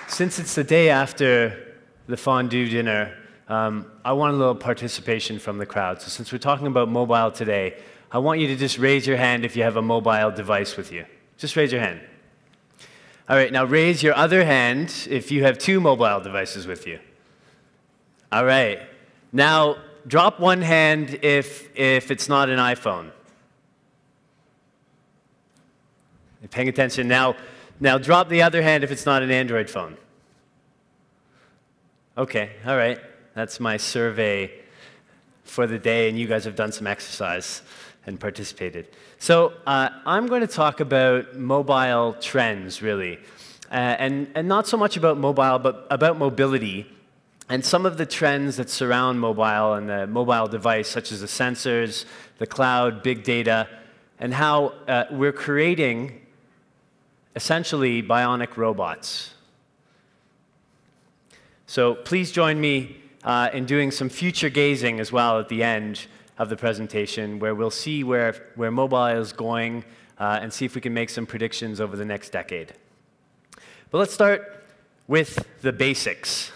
Since it's the day after the fondue dinner, I want a little participation from the crowd. So since we're talking about mobile today, I want you to just raise your hand if you have a mobile device with you. Just raise your hand. All right, now raise your other hand if you have two mobile devices with you. All right. Now, drop one hand if it's not an iPhone. You're paying attention. Now drop the other hand if it's not an Android phone. Okay, all right. That's my survey for the day, and you guys have done some exercise and participated. So I'm going to talk about mobile trends, really, and not so much about mobile, but about mobility and some of the trends that surround mobile and the mobile device, such as the sensors, the cloud, big data, and how we're creating essentially bionic robots. So please join me in doing some future gazing as well at the end of the presentation, where we'll see where mobile is going and see if we can make some predictions over the next decade. But let's start with the basics.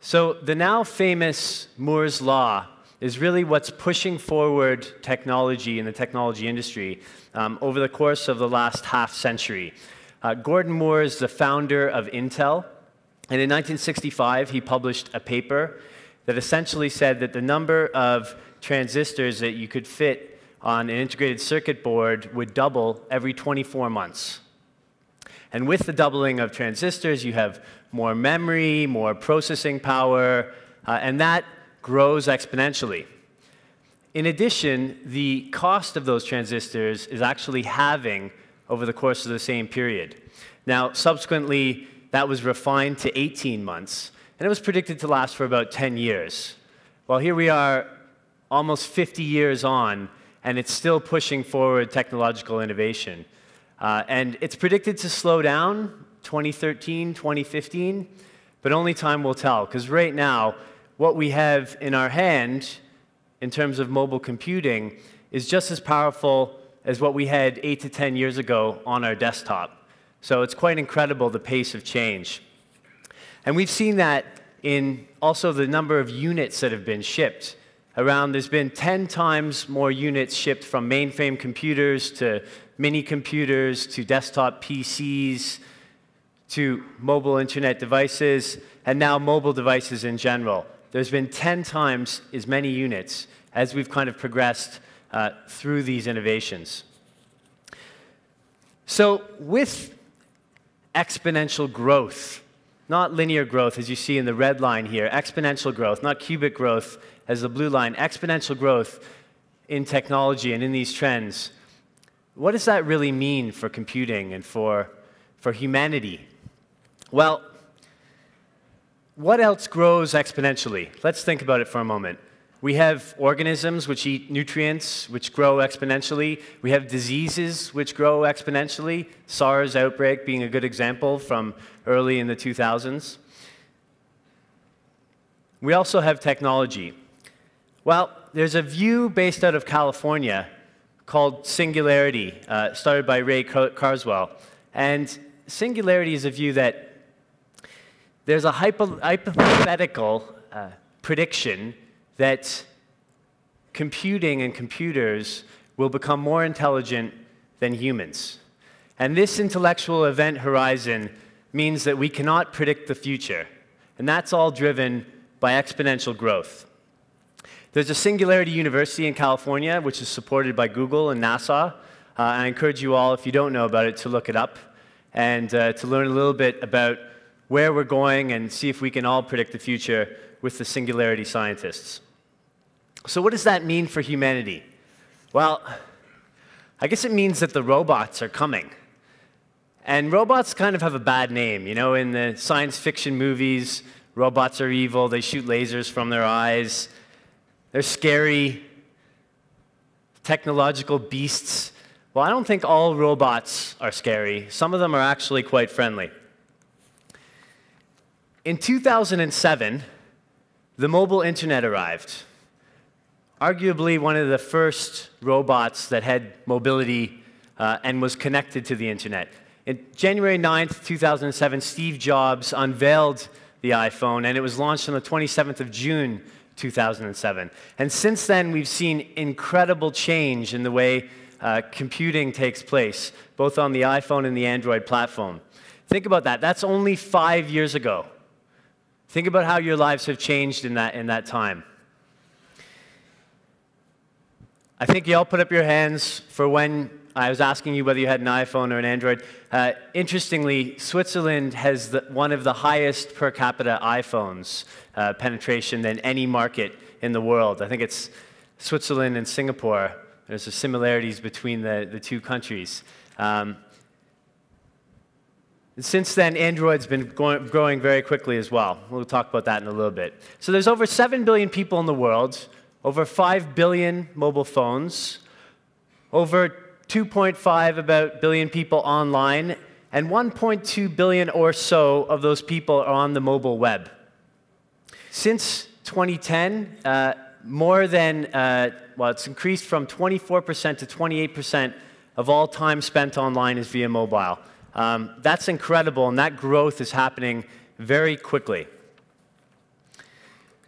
So the now famous Moore's Law is really what's pushing forward technology in the technology industry over the course of the last half century. Gordon Moore is the founder of Intel. And in 1965, he published a paper that essentially said that the number of transistors that you could fit on an integrated circuit board would double every 24 months. And with the doubling of transistors, you have more memory, more processing power, and that grows exponentially. In addition, the cost of those transistors is actually halving over the course of the same period. Now, subsequently, that was refined to 18 months, and it was predicted to last for about 10 years. Well, here we are almost 50 years on, and it's still pushing forward technological innovation. And it's predicted to slow down 2013, 2015, but only time will tell, because right now, what we have in our hand in terms of mobile computing is just as powerful as what we had 8 to 10 years ago on our desktop. So it's quite incredible, the pace of change. And we've seen that in also the number of units that have been shipped. There's been 10 times more units shipped from mainframe computers to mini computers to desktop PCs to mobile internet devices, and now mobile devices in general. There's been 10 times as many units as we've kind of progressed through these innovations. So with exponential growth, not linear growth as you see in the red line here, exponential growth, not cubic growth as the blue line, exponential growth in technology and in these trends, what does that really mean for computing and for humanity? Well, what else grows exponentially? Let's think about it for a moment. We have organisms which eat nutrients, which grow exponentially. We have diseases which grow exponentially, SARS outbreak being a good example from early in the 2000s. We also have technology. Well, there's a view based out of California called singularity, started by Ray Kurzweil. And singularity is a view that there's a hypothetical prediction that computing and computers will become more intelligent than humans. And this intellectual event horizon means that we cannot predict the future. And that's all driven by exponential growth. There's a Singularity University in California, which is supported by Google and NASA. And I encourage you all, if you don't know about it, to look it up and to learn a little bit about where we're going and see if we can all predict the future with the singularity scientists. So what does that mean for humanity? Well, I guess it means that the robots are coming. And robots kind of have a bad name. You know, in the science fiction movies, robots are evil, they shoot lasers from their eyes, they're scary, technological beasts. Well, I don't think all robots are scary. Some of them are actually quite friendly. In 2007, the mobile internet arrived. arguably one of the first robots that had mobility and was connected to the internet. On January 9th, 2007, Steve Jobs unveiled the iPhone, and it was launched on the 27th of June, 2007. And since then, we've seen incredible change in the way computing takes place, both on the iPhone and the Android platform. Think about that. That's only 5 years ago. Think about how your lives have changed in that time. I think you all put up your hands for when I was asking you whether you had an iPhone or an Android. Interestingly, Switzerland has one of the highest per capita iPhones penetration than any market in the world. I think it's Switzerland and Singapore. There's some similarities between the two countries. Since then, Android's been growing very quickly as well. We'll talk about that in a little bit. So there's over 7 billion people in the world, over 5 billion mobile phones, over 2.5 billion people online, and 1.2 billion or so of those people are on the mobile web. Since 2010, it's increased from 24% to 28% of all time spent online is via mobile. That's incredible, and that growth is happening very quickly.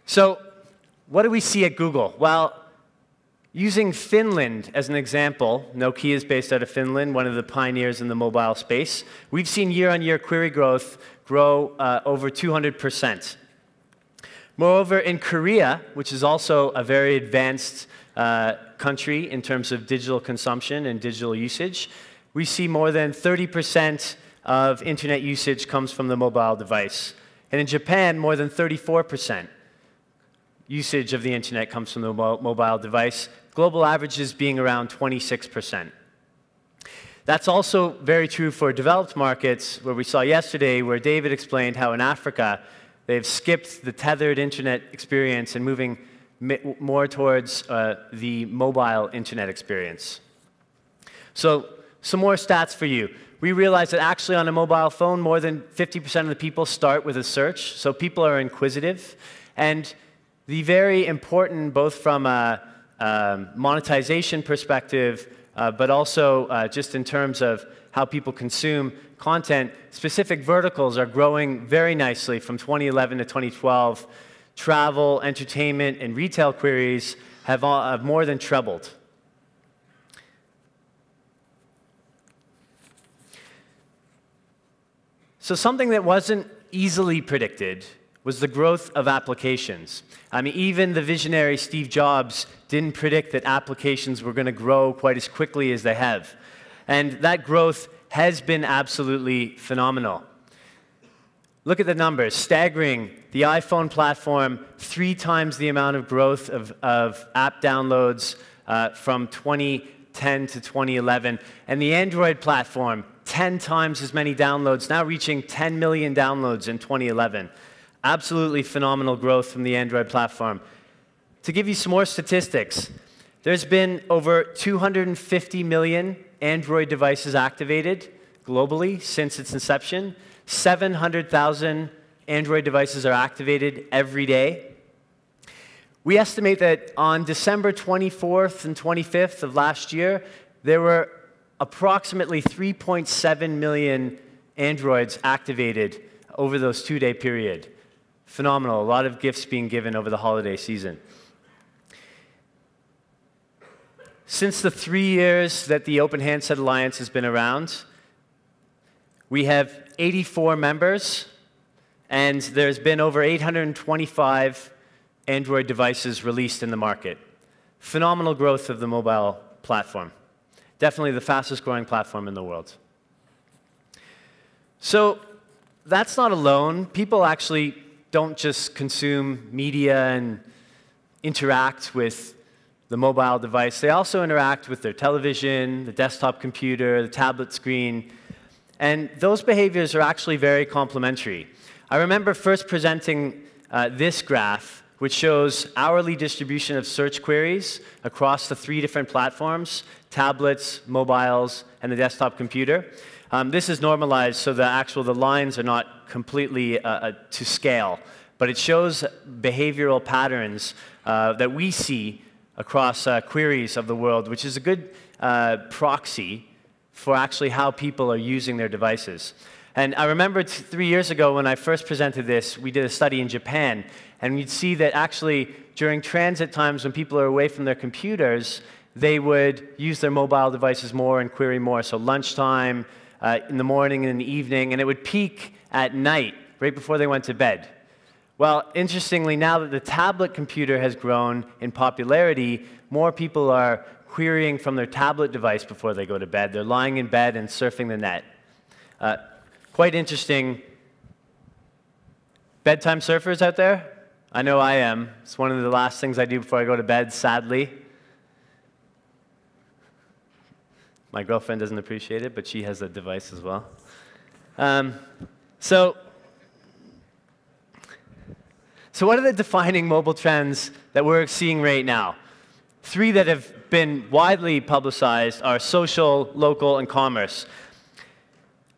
So what do we see at Google? Well, using Finland as an example, Nokia is based out of Finland, one of the pioneers in the mobile space. We've seen year-on-year query growth grow over 200%. Moreover, in Korea, which is also a very advanced country in terms of digital consumption and digital usage, we see more than 30% of internet usage comes from the mobile device. And in Japan, more than 34% usage of the internet comes from the mobile device, global averages being around 26%. That's also very true for developed markets, where we saw yesterday, where David explained how in Africa, they've skipped the tethered internet experience and moving more towards the mobile internet experience. So some more stats for you. We realized that actually on a mobile phone, more than 50% of the people start with a search, so people are inquisitive. And the very important, both from a monetization perspective, but also just in terms of how people consume content, specific verticals are growing very nicely from 2011 to 2012. Travel, entertainment, and retail queries have more than trebled. So something that wasn't easily predicted was the growth of applications. I mean, even the visionary Steve Jobs didn't predict that applications were going to grow quite as quickly as they have. And that growth has been absolutely phenomenal. Look at the numbers, staggering. The iPhone platform, 3 times the amount of growth of app downloads from 2010 to 2011. And the Android platform, 10 times as many downloads, now reaching 10 million downloads in 2011. Absolutely phenomenal growth from the Android platform. To give you some more statistics, there's been over 250 million Android devices activated globally since its inception. 700,000 Android devices are activated every day. We estimate that on December 24th and 25th of last year, there were approximately 3.7 million Androids activated over those 2-day period. Phenomenal. A lot of gifts being given over the holiday season. Since the 3 years that the Open Handset Alliance has been around, we have 84 members, and there's been over 825 Android devices released in the market. Phenomenal growth of the mobile platform. Definitely the fastest growing platform in the world. So that's not alone. People actually don't just consume media and interact with the mobile device. They also interact with their television, the desktop computer, the tablet screen. And those behaviors are actually very complementary. I remember first presenting this graph, which shows hourly distribution of search queries across the 3 different platforms: tablets, mobiles, and the desktop computer. This is normalized so the lines are not completely to scale, but it shows behavioral patterns that we see across queries of the world, which is a good proxy for actually how people are using their devices. And I remember 3 years ago when I first presented this, we did a study in Japan, and we'd see that actually during transit times when people are away from their computers, they would use their mobile devices more and query more. So lunchtime, in the morning and in the evening, and it would peak at night, right before they went to bed. Well, interestingly, now that the tablet computer has grown in popularity, more people are querying from their tablet device before they go to bed. They're lying in bed and surfing the net. Quite interesting. Bedtime surfers out there? I know I am. It's one of the last things I do before I go to bed, sadly. My girlfriend doesn't appreciate it, but she has a device as well. So what are the defining mobile trends that we're seeing right now? 3 that have been widely publicized are social, local, and commerce.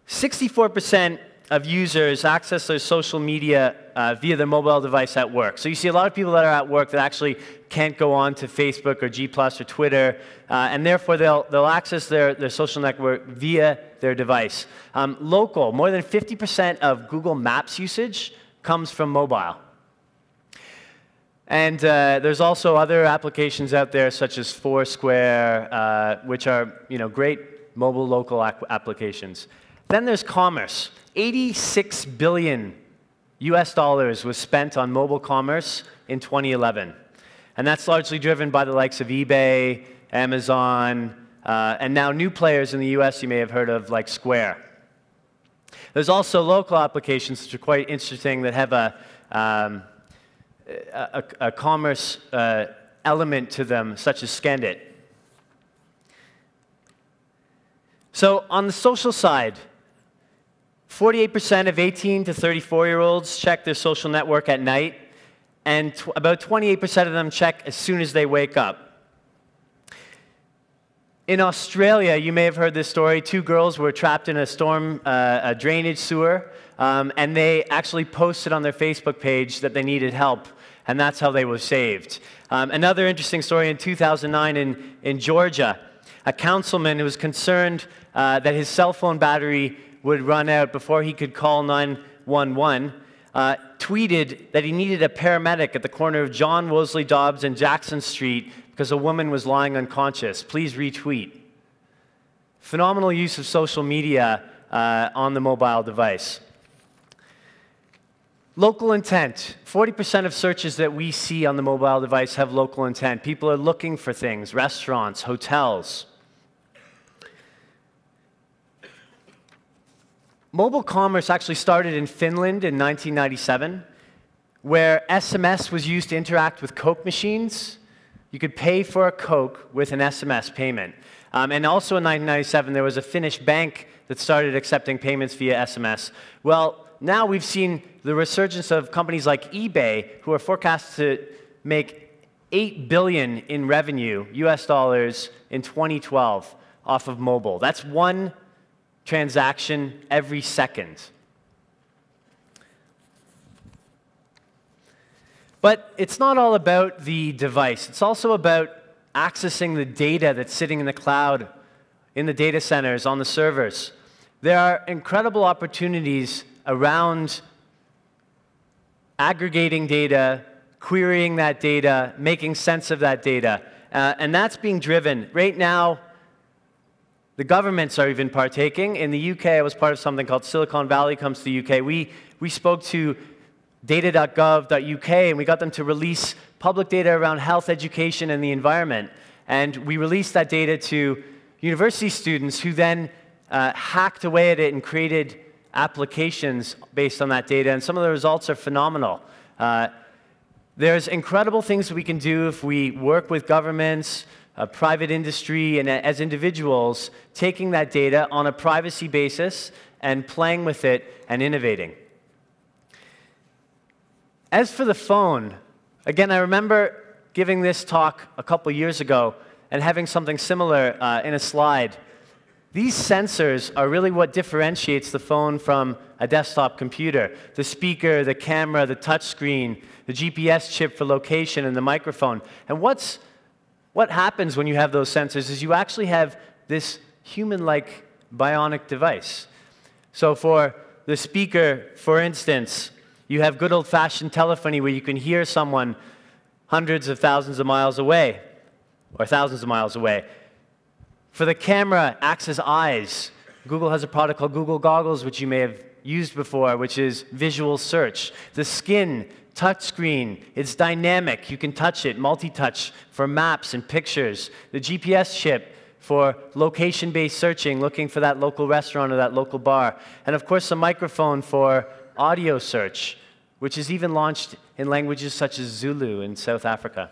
64% of users access their social media via their mobile device at work. So you see a lot of people that are at work that actually can't go on to Facebook or G+ or Twitter, and therefore they'll access their social network via their device. Local, more than 50% of Google Maps usage comes from mobile. And there's also other applications out there, such as Foursquare, which are great mobile local applications. Then there's commerce. $86 billion was spent on mobile commerce in 2011. And that's largely driven by the likes of eBay, Amazon, and now new players in the US you may have heard of, like Square. There's also local applications which are quite interesting that have a commerce element to them, such as Scandit. So on the social side, 48% of 18 to 34-year-olds check their social network at night, and about 28% of them check as soon as they wake up. In Australia, you may have heard this story. 2 girls were trapped in a drainage sewer, and they actually posted on their Facebook page that they needed help, and that's how they were saved. Another interesting story in 2009 in Georgia, a councilman who was concerned that his cell phone battery would run out before he could call 911, tweeted that he needed a paramedic at the corner of John Wosley Dobbs and Jackson Street because a woman was lying unconscious. Please retweet. Phenomenal use of social media on the mobile device. Local intent. 40% of searches that we see on the mobile device have local intent. People are looking for things, restaurants, hotels. Mobile commerce actually started in Finland in 1997, where SMS was used to interact with Coke machines. You could pay for a Coke with an SMS payment. And also in 1997, there was a Finnish bank that started accepting payments via SMS. Well, now we've seen the resurgence of companies like eBay, who are forecast to make $8 billion in revenue, US dollars, in 2012 off of mobile. That's one transaction every second. But it's not all about the device. It's also about accessing the data that's sitting in the cloud, in the data centers, on the servers. There are incredible opportunities around aggregating data, querying that data, making sense of that data. And that's being driven. Right now, the governments are even partaking. In the UK, I was part of something called Silicon Valley Comes to the UK. We spoke to data.gov.uk, and we got them to release public data around health, education, and the environment. And we released that data to university students who then hacked away at it and created applications based on that data. And some of the results are phenomenal. There's incredible things we can do if we work with governments, private industry, and as individuals, taking that data on a privacy basis and playing with it and innovating. As for the phone, again, I remember giving this talk a couple years ago and having something similar in a slide. These sensors are really what differentiates the phone from a desktop computer. The speaker, the camera, the touch screen, the GPS chip for location, and the microphone. And what's what happens when you have those sensors is you actually have this human-like bionic device. So for the speaker, for instance, you have good old-fashioned telephony where you can hear someone hundreds of thousands of miles away, or thousands of miles away. For the camera, acts as eyes. Google has a product called Google Goggles, which you may have used before, which is visual search. The skin, touchscreen, it's dynamic. You can touch it, multi-touch for maps and pictures. The GPS chip for location-based searching, looking for that local restaurant or that local bar. And of course, a microphone for audio search, which is even launched in languages such as Zulu in South Africa.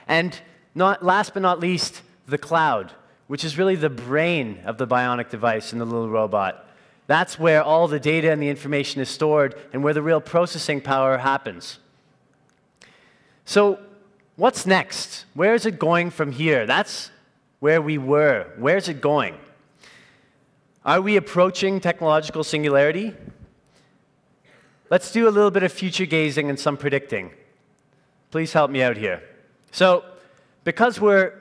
And last but not least, the cloud, which is really the brain of the bionic device in the little robot. That's where all the data and the information is stored and where the real processing power happens. So what's next? Where is it going from here? That's where we were. Where's it going? Are we approaching technological singularity? Let's do a little bit of future gazing and some predicting. Please help me out here. So, because we're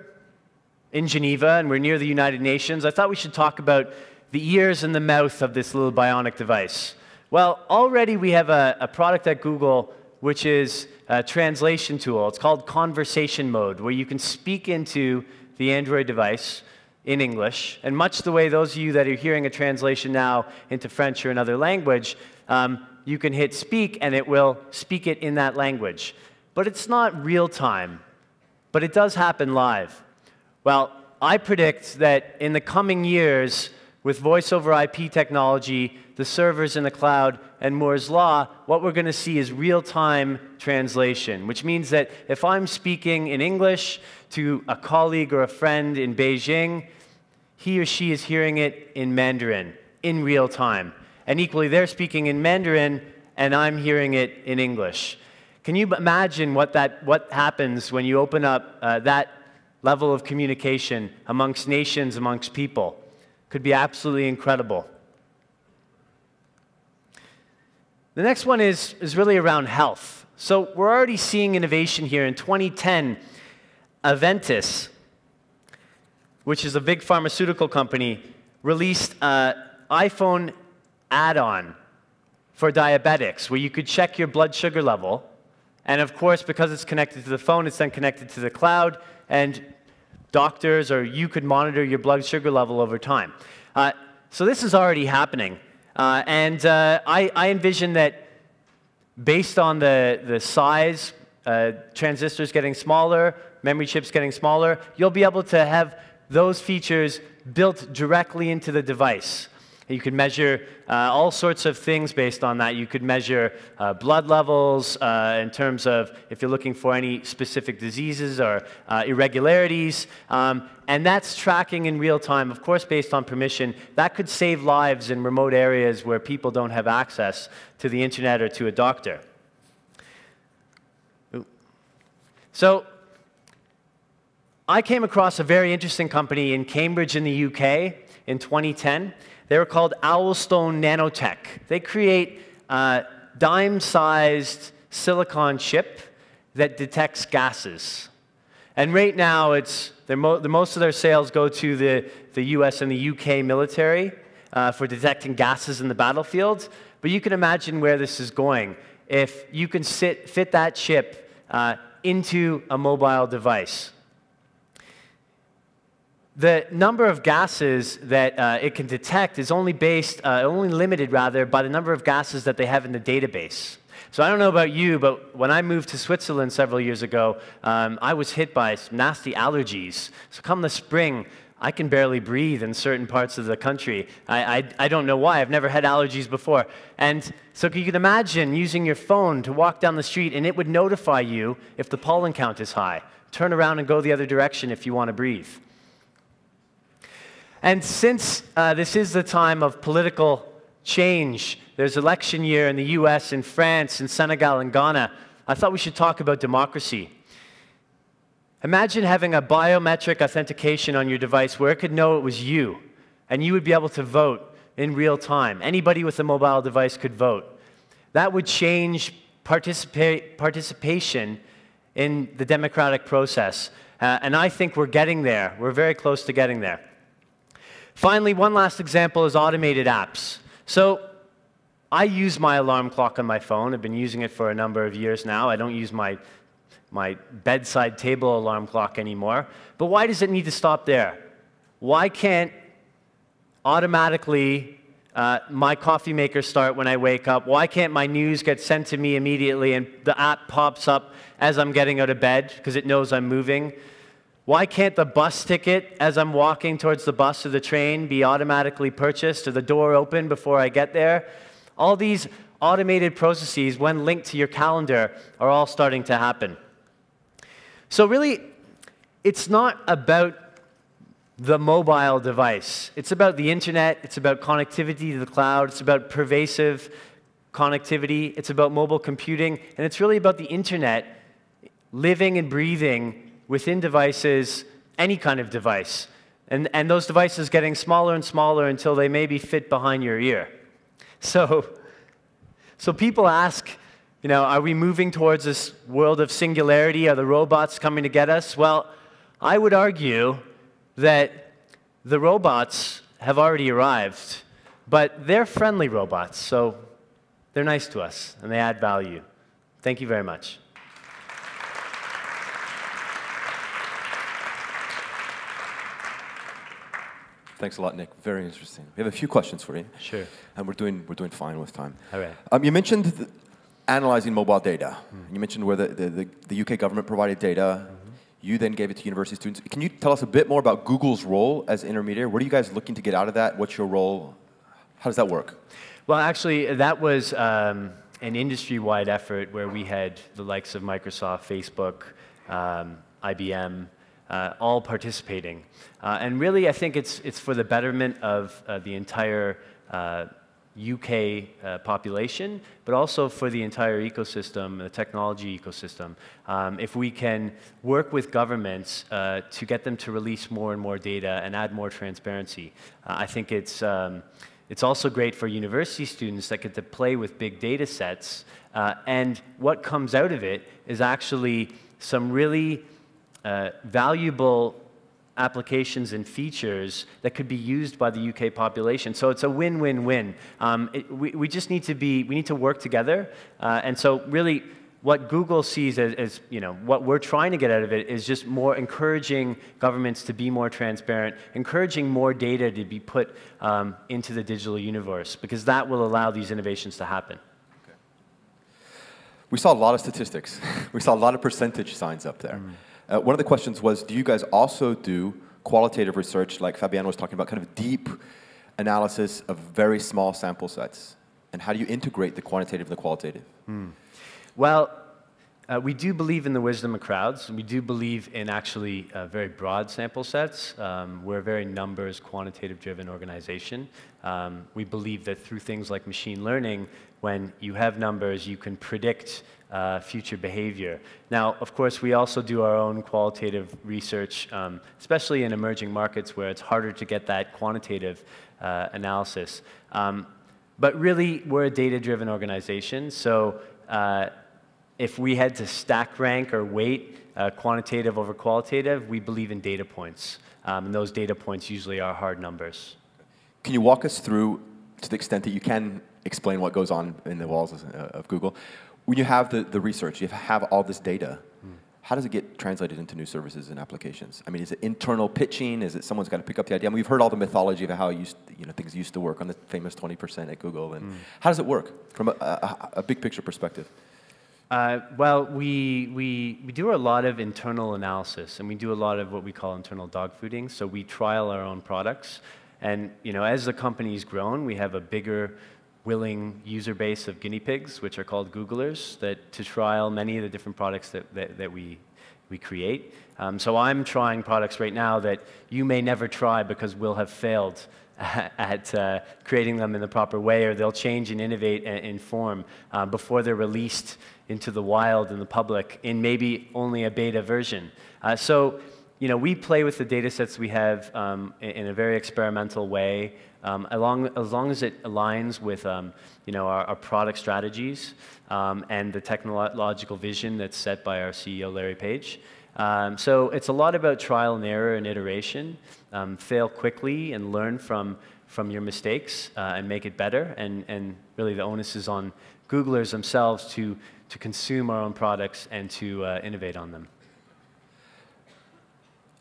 in Geneva and we're near the United Nations, I thought we should talk about the ears and the mouth of this little bionic device. Well, already we have a product at Google which is a translation tool. It's called Conversation Mode, where you can speak into the Android device in English, and much the way those of you that are hearing a translation now into French or another language, you can hit speak and it will speak it in that language. But it's not real time, but it does happen live. Well, I predict that in the coming years, with voice over IP technology, the servers in the cloud, and Moore's Law, what we're going to see is real-time translation, which means that if I'm speaking in English to a colleague or a friend in Beijing, he or she is hearing it in Mandarin in real time. And equally, they're speaking in Mandarin, and I'm hearing it in English. Can you imagine what happens when you open up that level of communication amongst nations, amongst people? Could be absolutely incredible. The next one is really around health. So we're already seeing innovation here. In 2010, Aventis, which is a big pharmaceutical company, released an iPhone add-on for diabetics, where you could check your blood sugar level. And of course, because it's connected to the phone, it's then connected to the cloud, and doctors or you could monitor your blood sugar level over time. So this is already happening. I envision that based on the size, transistors getting smaller, memory chips getting smaller, you'll be able to have those features built directly into the device. You could measure all sorts of things based on that. You could measure blood levels in terms of if you're looking for any specific diseases or irregularities. And that's tracking in real time, of course, based on permission. That could save lives in remote areas where people don't have access to the internet or to a doctor. So I came across a very interesting company in Cambridge in the UK in 2010. They were called Owlstone Nanotech. They create a dime-sized silicon chip that detects gases. And right now, most of their sales go to the US and the UK military for detecting gases in the battlefield. But you can imagine where this is going if you can fit that chip into a mobile device. The number of gases that it can detect is only limited by the number of gases that they have in the database. So I don't know about you, but when I moved to Switzerland several years ago, I was hit by some nasty allergies. So come the spring, I can barely breathe in certain parts of the country. I don't know why. I've never had allergies before. And so you can imagine using your phone to walk down the street, and it would notify you if the pollen count is high. Turn around and go the other direction if you want to breathe. And since this is the time of political change, there's election year in the US, in France, in Senegal, and Ghana, I thought we should talk about democracy. Imagine having a biometric authentication on your device where it could know it was you, and you would be able to vote in real time. Anybody with a mobile device could vote. That would change participation in the democratic process. And I think we're getting there. We're very close to getting there. Finally, one last example is automated apps. So I use my alarm clock on my phone. I've been using it for a number of years now. I don't use my bedside table alarm clock anymore. But why does it need to stop there? Why can't automatically my coffee maker start when I wake up? Why can't my news get sent to me immediately and the app pops up as I'm getting out of bed because it knows I'm moving? Why can't the bus ticket as I'm walking towards the bus or the train be automatically purchased or the door open before I get there? All these automated processes, when linked to your calendar, are all starting to happen. So really, it's not about the mobile device. It's about the internet. It's about connectivity to the cloud. It's about pervasive connectivity. It's about mobile computing. And it's really about the internet living and breathing within devices, any kind of device. And those devices getting smaller and smaller until they maybe fit behind your ear. So people ask, are we moving towards this world of singularity? Are the robots coming to get us? Well, I would argue that the robots have already arrived, but they're friendly robots, so they're nice to us, and they add value. Thank you very much. Thanks a lot, Nick. Very interesting. We have a few questions for you. Sure. And we're doing fine with time. All right. You mentioned analyzing mobile data. You mentioned where the UK government provided data. You then gave it to university students. Can you tell us a bit more about Google's role as intermediary? What are you guys looking to get out of that? What's your role? How does that work? Well, actually, that was an industry-wide effort where we had the likes of Microsoft, Facebook, IBM, all participating. And really, I think it's for the betterment of the entire UK population, but also for the entire ecosystem, the technology ecosystem. If we can work with governments to get them to release more and more data and add more transparency, I think it's also great for university students that get to play with big data sets. And what comes out of it is actually some really valuable applications and features that could be used by the UK population. So it's a win-win-win. We just need to work together. And so really what Google sees as what we're trying to get out of it is just more encouraging governments to be more transparent, encouraging more data to be put into the digital universe, because that will allow these innovations to happen. Okay. We saw a lot of statistics. We saw a lot of percentage signs up there. One of the questions was, do you guys also do qualitative research, like Fabienne was talking about, kind of deep analysis of very small sample sets? And how do you integrate the quantitative and the qualitative? Well, we do believe in the wisdom of crowds, and we do believe in actually very broad sample sets. We're a very numbers, quantitative-driven organization. We believe that through things like machine learning, when you have numbers, you can predict future behavior. Now, of course, we also do our own qualitative research, especially in emerging markets where it's harder to get that quantitative analysis. But really, we're a data-driven organization, so if we had to stack rank or weight quantitative over qualitative, we believe in data points. And those data points usually are hard numbers. Can you walk us through, to the extent that you can explain what goes on in the walls of Google, when you have the research, you have all this data, how does it get translated into new services and applications? I mean, is it internal pitching? Is it someone's got to pick up the idea? I mean, we've heard all the mythology of how things used to work on the famous 20% at Google. And how does it work from a big picture perspective? Well, we do a lot of internal analysis, and we do a lot of what we call internal dogfooding. So we trial our own products. And as the company's grown, we have a bigger, willing user base of guinea pigs, which are called Googlers, to trial many of the different products that we create. So I'm trying products right now that you may never try because we'll have failed at creating them in the proper way, or they'll change and innovate in form before they're released into the wild and the public in maybe only a beta version. So we play with the data sets we have in a very experimental way. as long as it aligns with our product strategies and the technological vision that's set by our CEO, Larry Page. So it's a lot about trial and error and iteration. Fail quickly and learn from your mistakes and make it better. And really the onus is on Googlers themselves to consume our own products and to innovate on them.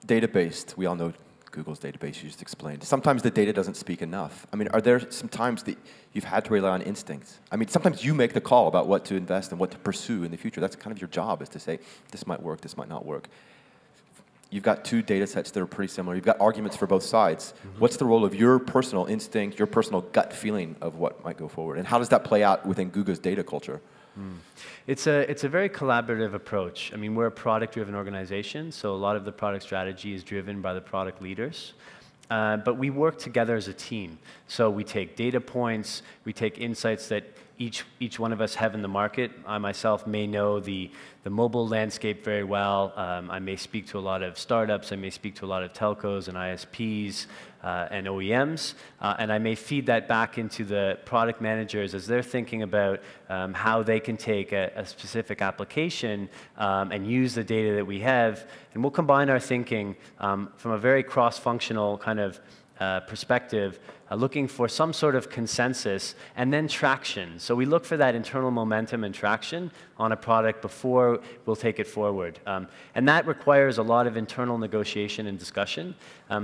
Data-based, we all know Google's database you just explained. Sometimes the data doesn't speak enough. I mean, are there some times that you've had to rely on instincts? I mean, sometimes you make the call about what to invest and what to pursue in the future. That's kind of your job, is to say, this might work, this might not work. You've got two data sets that are pretty similar. You've got arguments for both sides. Mm-hmm. What's the role of your personal instinct, your personal gut feeling of what might go forward? And how does that play out within Google's data culture? It's a very collaborative approach. I mean, we're a product-driven organization, so a lot of the product strategy is driven by the product leaders. But we work together as a team. So we take data points, we take insights that each one of us have in the market. I myself may know the mobile landscape very well. I may speak to a lot of startups. I may speak to a lot of telcos and ISPs and OEMs. And I may feed that back into the product managers as they're thinking about how they can take a specific application and use the data that we have. And we'll combine our thinking from a very cross-functional kind of perspective, looking for some sort of consensus and then traction. So we look for that internal momentum and traction on a product before we'll take it forward. And that requires a lot of internal negotiation and discussion.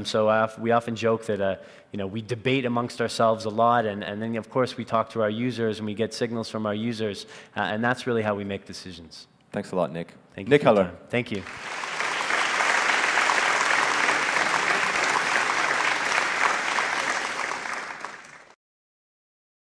So we often joke that we debate amongst ourselves a lot, and then of course we talk to our users and we get signals from our users, and that's really how we make decisions. Thanks a lot, Nick. Thank you. Nick Heller. Thank you.